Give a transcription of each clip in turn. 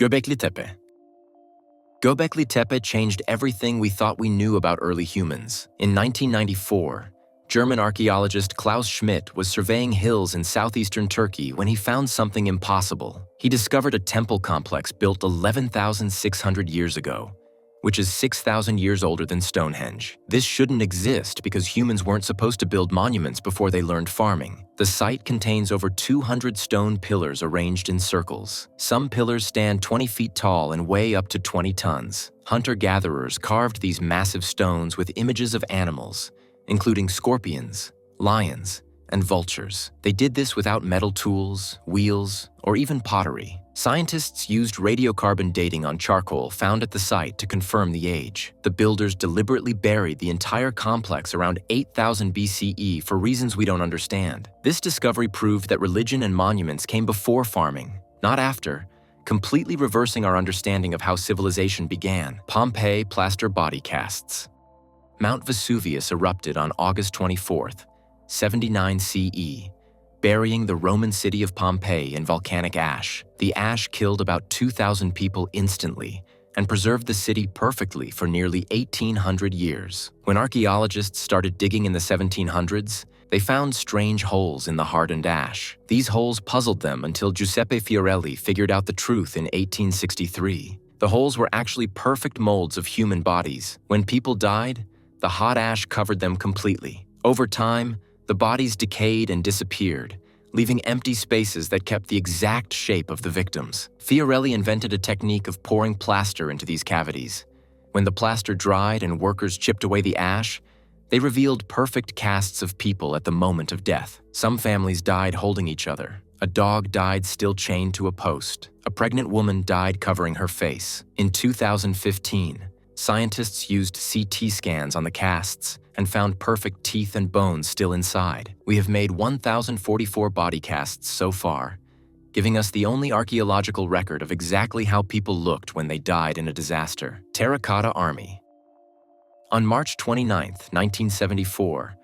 Göbekli Tepe. Göbekli Tepe changed everything we thought we knew about early humans. In 1994, German archaeologist Klaus Schmidt was surveying hills in southeastern Turkey when he found something impossible. He discovered a temple complex built 11,600 years ago, which is 6,000 years older than Stonehenge. This shouldn't exist because humans weren't supposed to build monuments before they learned farming. The site contains over 200 stone pillars arranged in circles. Some pillars stand 20 feet tall and weigh up to 20 tons. Hunter-gatherers carved these massive stones with images of animals, including scorpions, lions, and vultures. They did this without metal tools, wheels, or even pottery. Scientists used radiocarbon dating on charcoal found at the site to confirm the age. The builders deliberately buried the entire complex around 8000 BCE for reasons we don't understand. This discovery proved that religion and monuments came before farming, not after, completely reversing our understanding of how civilization began. Pompei plaster body casts. Mount Vesuvius erupted on August 24th, 79 CE, burying the Roman city of Pompeii in volcanic ash. The ash killed about 2,000 people instantly and preserved the city perfectly for nearly 1,800 years. When archaeologists started digging in the 1700s, they found strange holes in the hardened ash. These holes puzzled them until Giuseppe Fiorelli figured out the truth in 1863. The holes were actually perfect molds of human bodies. When people died, the hot ash covered them completely. Over time, the bodies decayed and disappeared, leaving empty spaces that kept the exact shape of the victims. Fiorelli invented a technique of pouring plaster into these cavities. When the plaster dried and workers chipped away the ash, they revealed perfect casts of people at the moment of death. Some families died holding each other. A dog died still chained to a post. A pregnant woman died covering her face. In 2015, scientists used CT scans on the casts and found perfect teeth and bones still inside. We have made 1,044 body casts so far, giving us the only archaeological record of exactly how people looked when they died in a disaster. Terracotta Army. On March 29, 1974,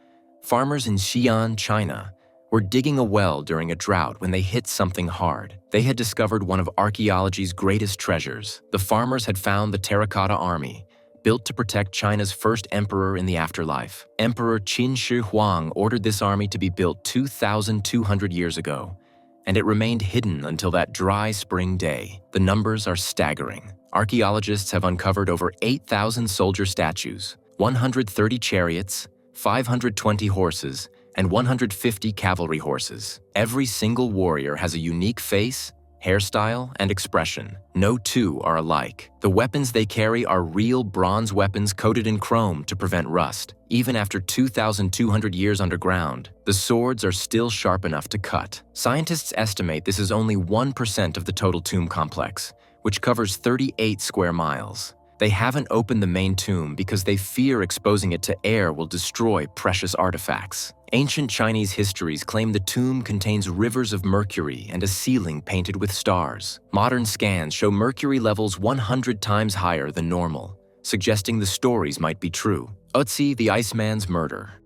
farmers in Xi'an, China, were digging a well during a drought when they hit something hard. They had discovered one of archaeology's greatest treasures. The farmers had found the Terracotta Army, built to protect China's first emperor in the afterlife. Emperor Qin Shi Huang ordered this army to be built 2,200 years ago, and it remained hidden until that dry spring day. The numbers are staggering. Archaeologists have uncovered over 8,000 soldier statues, 130 chariots, 520 horses, and 150 cavalry horses. Every single warrior has a unique face, hairstyle, and expression. No two are alike. The weapons they carry are real bronze weapons coated in chrome to prevent rust. Even after 2,200 years underground, the swords are still sharp enough to cut. Scientists estimate this is only 1% of the total tomb complex, which covers 38 square miles. They haven't opened the main tomb because they fear exposing it to air will destroy precious artifacts. Ancient Chinese histories claim the tomb contains rivers of mercury and a ceiling painted with stars. Modern scans show mercury levels 100 times higher than normal, suggesting the stories might be true. Ötzi Iceman's murder.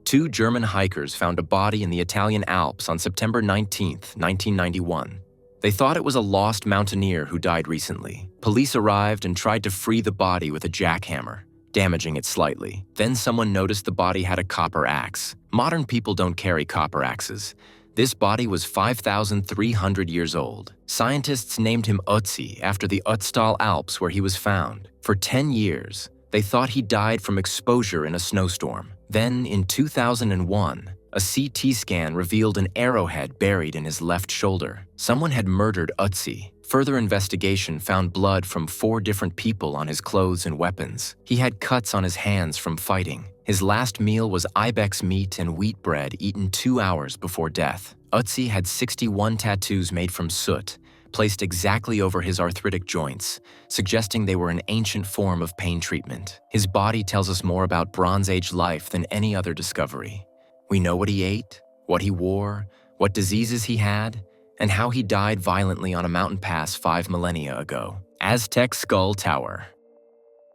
2 German hikers found a body in the Italian Alps on September 19, 1991. They thought it was a lost mountaineer who died recently. Police arrived and tried to free the body with a jackhammer, damaging it slightly. Then someone noticed the body had a copper axe. Modern people don't carry copper axes. This body was 5,300 years old. Scientists named him Ötzi after the Ötztal Alps where he was found. For 10 years, they thought he died from exposure in a snowstorm. Then, in 2001, a CT scan revealed an arrowhead buried in his left shoulder. Someone had murdered Ötzi. Further investigation found blood from 4 different people on his clothes and weapons. He had cuts on his hands from fighting. His last meal was ibex meat and wheat bread eaten 2 hours before death. Ötzi had 61 tattoos made from soot, placed exactly over his arthritic joints, suggesting they were an ancient form of pain treatment. His body tells us more about Bronze Age life than any other discovery. We know what he ate, what he wore, what diseases he had, and how he died violently on a mountain pass 5 millennia ago. Aztec Skull Tower.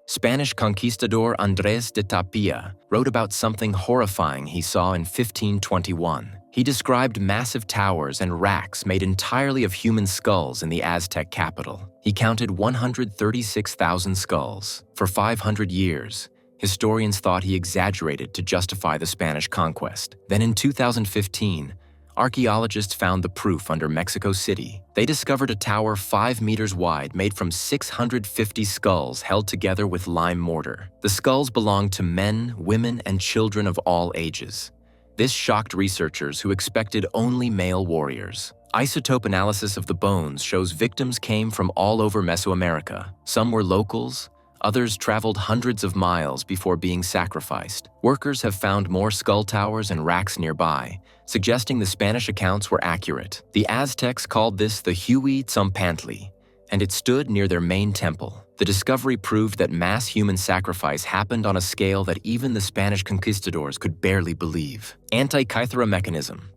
Spanish conquistador Andrés de Tapia wrote about something horrifying he saw in 1521. He described massive towers and racks made entirely of human skulls in the Aztec capital. He counted 136,000 skulls. For 500 years, historians thought he exaggerated to justify the Spanish conquest. Then in 2015, archaeologists found the proof under Mexico City. They discovered a tower 5 meters wide made from 650 skulls held together with lime mortar. The skulls belonged to men, women, and children of all ages. This shocked researchers who expected only male warriors. Isotope analysis of the bones shows victims came from all over Mesoamerica. Some were locals, others traveled hundreds of miles before being sacrificed. Workers have found more skull towers and racks nearby, suggesting the Spanish accounts were accurate. The Aztecs called this the Huitzilopochtli, and it stood near their main temple. The discovery proved that mass human sacrifice happened on a scale that even the Spanish conquistadors could barely believe. Antikythera mechanism.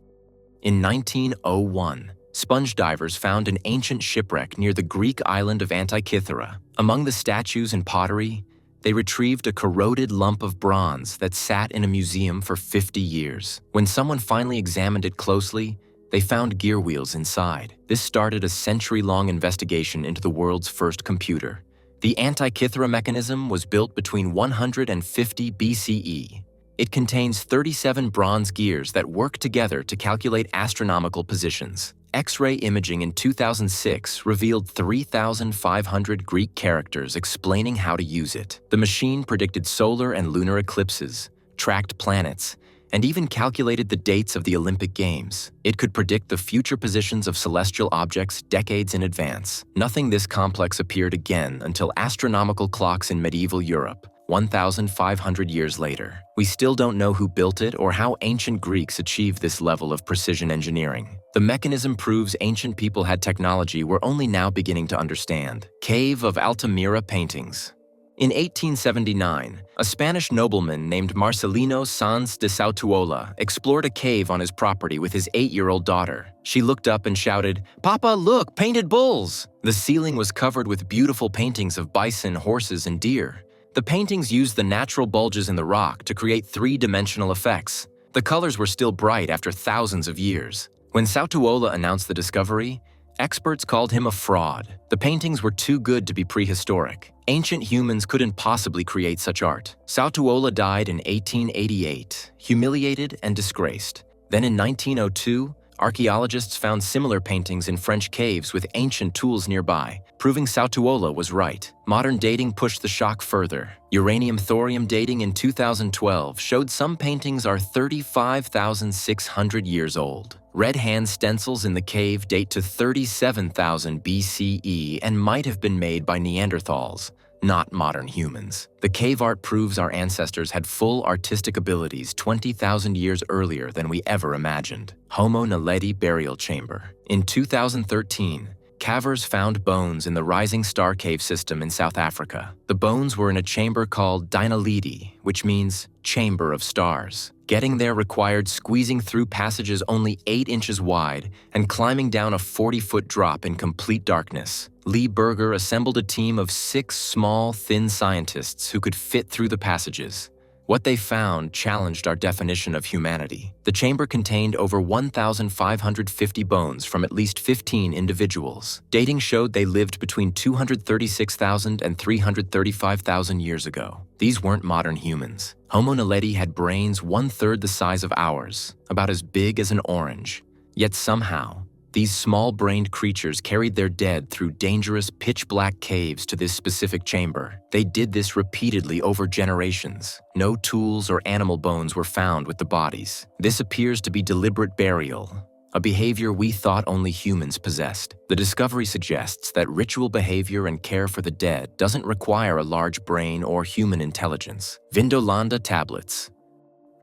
In 1901, sponge divers found an ancient shipwreck near the Greek island of Antikythera. Among the statues and pottery, they retrieved a corroded lump of bronze that sat in a museum for 50 years. When someone finally examined it closely, they found gear wheels inside. This started a century-long investigation into the world's first computer. The Antikythera mechanism was built between 150 BCE. It contains 37 bronze gears that work together to calculate astronomical positions. X-ray imaging in 2006 revealed 3,500 Greek characters explaining how to use it. The machine predicted solar and lunar eclipses, tracked planets, and even calculated the dates of the Olympic Games. It could predict the future positions of celestial objects decades in advance. Nothing this complex appeared again until astronomical clocks in medieval Europe, 1,500 years later. We still don't know who built it or how ancient Greeks achieved this level of precision engineering. The mechanism proves ancient people had technology we're only now beginning to understand. Cave of Altamira paintings. In 1879, a Spanish nobleman named Marcelino Sanz de Sautuola explored a cave on his property with his 8-year-old daughter. She looked up and shouted, "Papa, look, painted bulls!" The ceiling was covered with beautiful paintings of bison, horses, and deer. The paintings used the natural bulges in the rock to create three-dimensional effects. The colors were still bright after thousands of years. When Sautuola announced the discovery, experts called him a fraud. The paintings were too good to be prehistoric. Ancient humans couldn't possibly create such art. Sautuola died in 1888, humiliated and disgraced. Then in 1902, archaeologists found similar paintings in French caves with ancient tools nearby, proving Sautuola was right. Modern dating pushed the shock further. Uranium-thorium dating in 2012 showed some paintings are 35,600 years old. Red hand stencils in the cave date to 37,000 BCE and might have been made by Neanderthals, not modern humans. The cave art proves our ancestors had full artistic abilities 20,000 years earlier than we ever imagined. Homo Naledi burial chamber. In 2013, cavers found bones in the Rising Star Cave system in South Africa. The bones were in a chamber called Naledi, which means chamber of stars. Getting there required squeezing through passages only 8 inches wide and climbing down a 40-foot drop in complete darkness. Lee Berger assembled a team of 6 small, thin scientists who could fit through the passages. What they found challenged our definition of humanity. The chamber contained over 1,550 bones from at least 15 individuals. Dating showed they lived between 236,000 and 335,000 years ago. These weren't modern humans. Homo naledi had brains 1/3 the size of ours, about as big as an orange. Yet somehow, these small-brained creatures carried their dead through dangerous pitch-black caves to this specific chamber. They did this repeatedly over generations. No tools or animal bones were found with the bodies. This appears to be deliberate burial, a behavior we thought only humans possessed. The discovery suggests that ritual behavior and care for the dead doesn't require a large brain or human intelligence. Vindolanda tablets.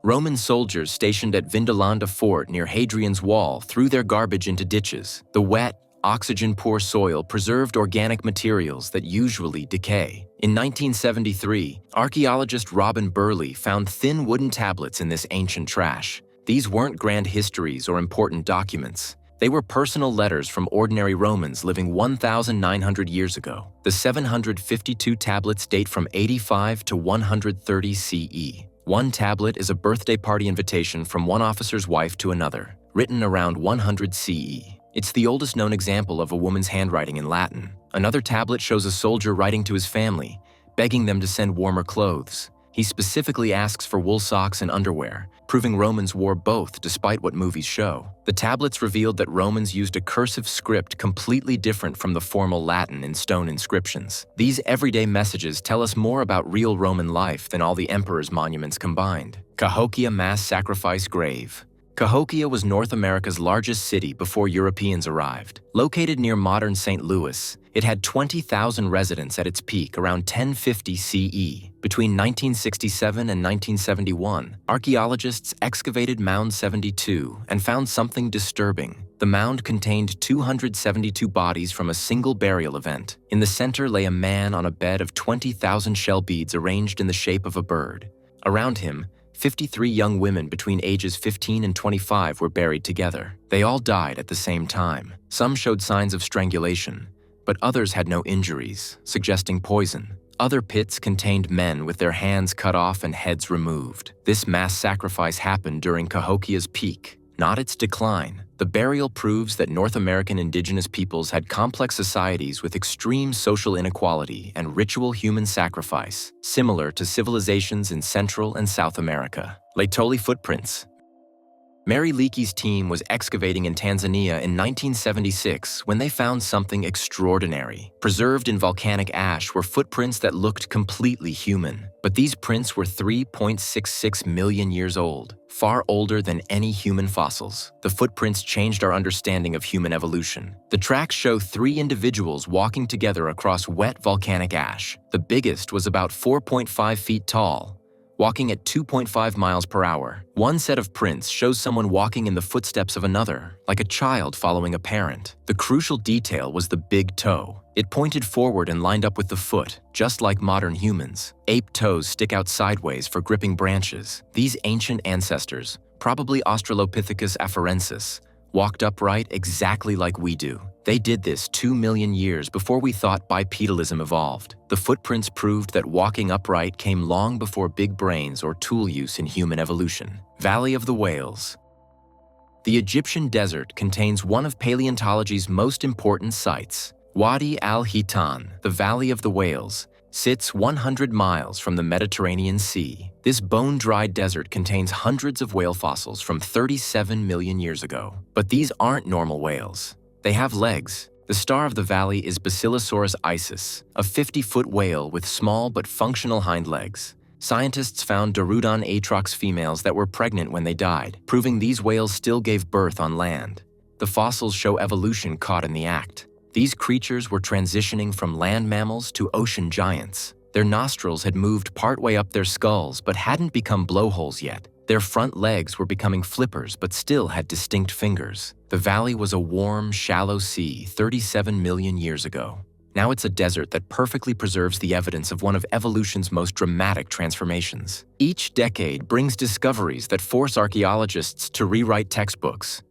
Roman soldiers stationed at Vindolanda Fort near Hadrian's Wall threw their garbage into ditches. The wet, oxygen-poor soil preserved organic materials that usually decay. In 1973, archaeologist Robin Burley found thin wooden tablets in this ancient trash. These weren't grand histories or important documents. They were personal letters from ordinary Romans living 1,900 years ago. The 752 tablets date from 85 to 130 CE. One tablet is a birthday party invitation from one officer's wife to another. written around 100 CE. It's the oldest known example of a woman's handwriting in Latin. Another tablet shows a soldier writing to his family, begging them to send warmer clothes. He specifically asks for wool socks and underwear, proving Romans wore both despite what movies show. The tablets revealed that Romans used a cursive script completely different from the formal Latin in stone inscriptions. These everyday messages tell us more about real Roman life than all the emperor's monuments combined. Cahokia Mass Sacrifice Grave. Cahokia was North America's largest city before Europeans arrived. Located near modern St. Louis, it had 20,000 residents at its peak around 1050 CE. Between 1967 and 1971, archaeologists excavated Mound 72 and found something disturbing. The mound contained 272 bodies from a single burial event. In the center lay a man on a bed of 20,000 shell beads arranged in the shape of a bird. Around him, 53 young women between ages 15 and 25 were buried together. They all died at the same time. Some showed signs of strangulation, but others had no injuries, suggesting poison. Other pits contained men with their hands cut off and heads removed. This mass sacrifice happened during Cahokia's peak, not its decline. The burial proves that North American indigenous peoples had complex societies with extreme social inequality and ritual human sacrifice, similar to civilizations in Central and South America. Laetoli footprints. Mary Leakey's team was excavating in Tanzania in 1976 when they found something extraordinary. Preserved in volcanic ash were footprints that looked completely human. But these prints were 3.66 million years old, far older than any human fossils. The footprints changed our understanding of human evolution. The tracks show 3 individuals walking together across wet volcanic ash. The biggest was about 4.5 feet tall, walking at 2.5 miles per hour. One set of prints shows someone walking in the footsteps of another, like a child following a parent. The crucial detail was the big toe. It pointed forward and lined up with the foot, just like modern humans. Ape toes stick out sideways for gripping branches. These ancient ancestors, probably Australopithecus afarensis, walked upright exactly like we do. They did this 2 million years before we thought bipedalism evolved. The footprints proved that walking upright came long before big brains or tool use in human evolution. Valley of the Whales. The Egyptian desert contains one of paleontology's most important sites. Wadi al-Hitan, the Valley of the Whales, sits 100 miles from the Mediterranean Sea. This bone-dry desert contains hundreds of whale fossils from 37 million years ago. But these aren't normal whales. They have legs. The star of the valley is Basilosaurus isis, a 50-foot whale with small but functional hind legs. Scientists found Dorudon atrox females that were pregnant when they died, proving these whales still gave birth on land. The fossils show evolution caught in the act. These creatures were transitioning from land mammals to ocean giants. Their nostrils had moved partway up their skulls but hadn't become blowholes yet. Their front legs were becoming flippers but still had distinct fingers. The valley was a warm, shallow sea 37 million years ago. Now it's a desert that perfectly preserves the evidence of one of evolution's most dramatic transformations. Each decade brings discoveries that force archaeologists to rewrite textbooks.